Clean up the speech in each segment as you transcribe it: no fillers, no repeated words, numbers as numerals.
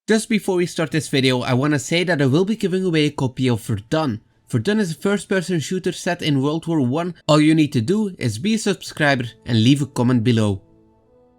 Just before we start this video, I wanna say that I will be giving away a copy of Verdun. Verdun is a first-person shooter set in World War I. All you need to do is be a subscriber and leave a comment below.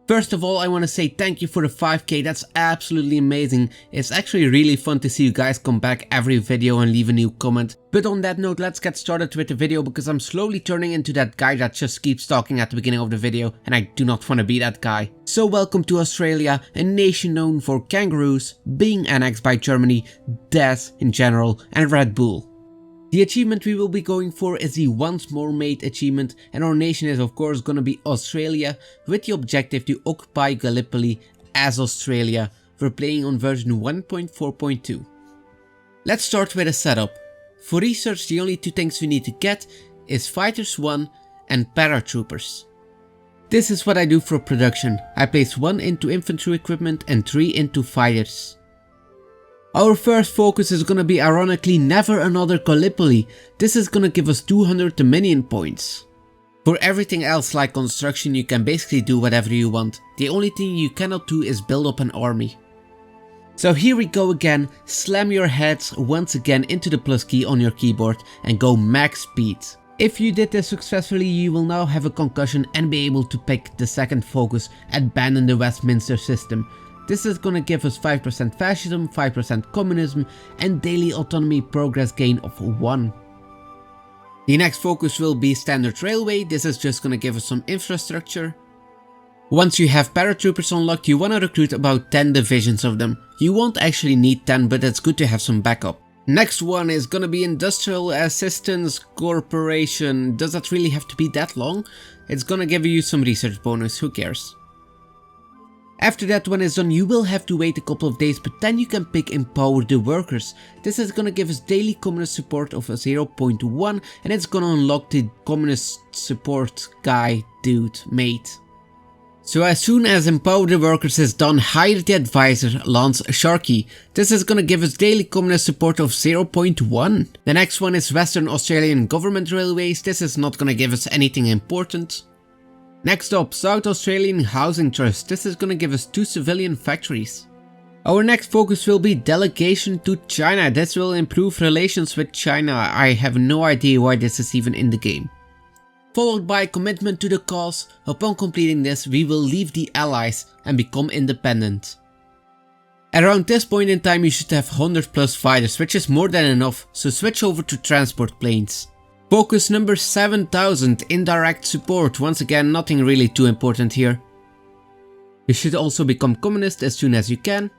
First of all, I want to say thank you for the 5k, that's absolutely amazing. It's actually really fun to see you guys come back every video and leave a new comment. But on that note, let's get started with the video because I'm slowly turning into that guy that just keeps talking at the beginning of the video and I do not want to be that guy. So welcome to Australia, a nation known for kangaroos, being annexed by Germany, death in general and Red Bull. The achievement we will be going for is the Once More Made achievement, and our nation is of course gonna be Australia, with the objective to occupy Gallipoli as Australia. We're playing on version 1.4.2. Let's start with a setup. For research, the only two things we need to get is Fighters 1 and Paratroopers. This is what I do for production. I place 1 into infantry equipment and 3 into fighters. Our first focus is gonna be ironically never another Gallipoli. This is gonna give us 200 Dominion points. For everything else like construction you can basically do whatever you want. The only thing you cannot do is build up an army. So here we go again, slam your heads once again into the plus key on your keyboard and go max speed. If you did this successfully you will now have a concussion and be able to pick the second focus, abandon the Westminster system. This is gonna give us 5% fascism, 5% communism and daily autonomy progress gain of 1. The next focus will be standard railway. This is just gonna give us some infrastructure. Once you have paratroopers unlocked, you wanna recruit about 10 divisions of them. You won't actually need 10, but it's good to have some backup. Next one is gonna be Industrial Assistance Corporation. Does that really have to be that long? It's gonna give you some research bonus, who cares? After that one is done, you will have to wait a couple of days, but then you can pick Empower the Workers. This is gonna give us daily communist support of 0.1 and it's gonna unlock the communist support guy, dude, mate. So as soon as Empower the Workers is done, hire the advisor, Lance Sharkey. This is gonna give us daily communist support of 0.1. The next one is Western Australian Government Railways. This is not gonna give us anything important. Next up, South Australian Housing Trust. This is gonna give us 2 civilian factories. Our next focus will be Delegation to China. This will improve relations with China. I have no idea why this is even in the game. Followed by commitment to the cause. Upon completing this, we will leave the Allies and become independent. Around this point in time you should have 100 plus fighters, which is more than enough, so switch over to transport planes. Focus number 7000, indirect support. Once again, nothing really too important here. You should also become communist as soon as you can.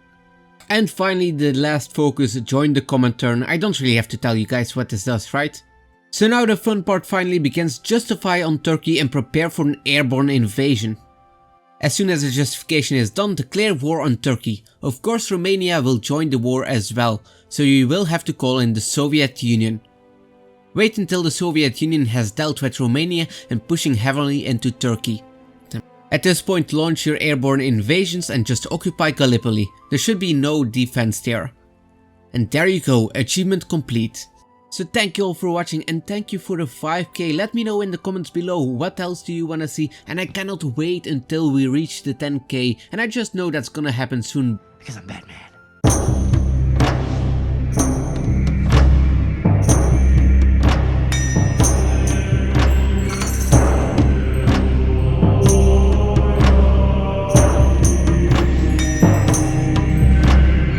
And finally the last focus, join the Comintern. I don't really have to tell you guys what this does, right? So now the fun part finally begins, justify on Turkey and prepare for an airborne invasion. As soon as the justification is done, declare war on Turkey. Of course Romania will join the war as well, so you will have to call in the Soviet Union. Wait until the Soviet Union has dealt with Romania and pushing heavily into Turkey. At this point launch your airborne invasions and just occupy Gallipoli. There should be no defense there. And there you go, achievement complete. So thank you all for watching and thank you for the 5k. Let me know in the comments below what else do you wanna see, and I cannot wait until we reach the 10k, and I just know that's gonna happen soon because I'm Batman.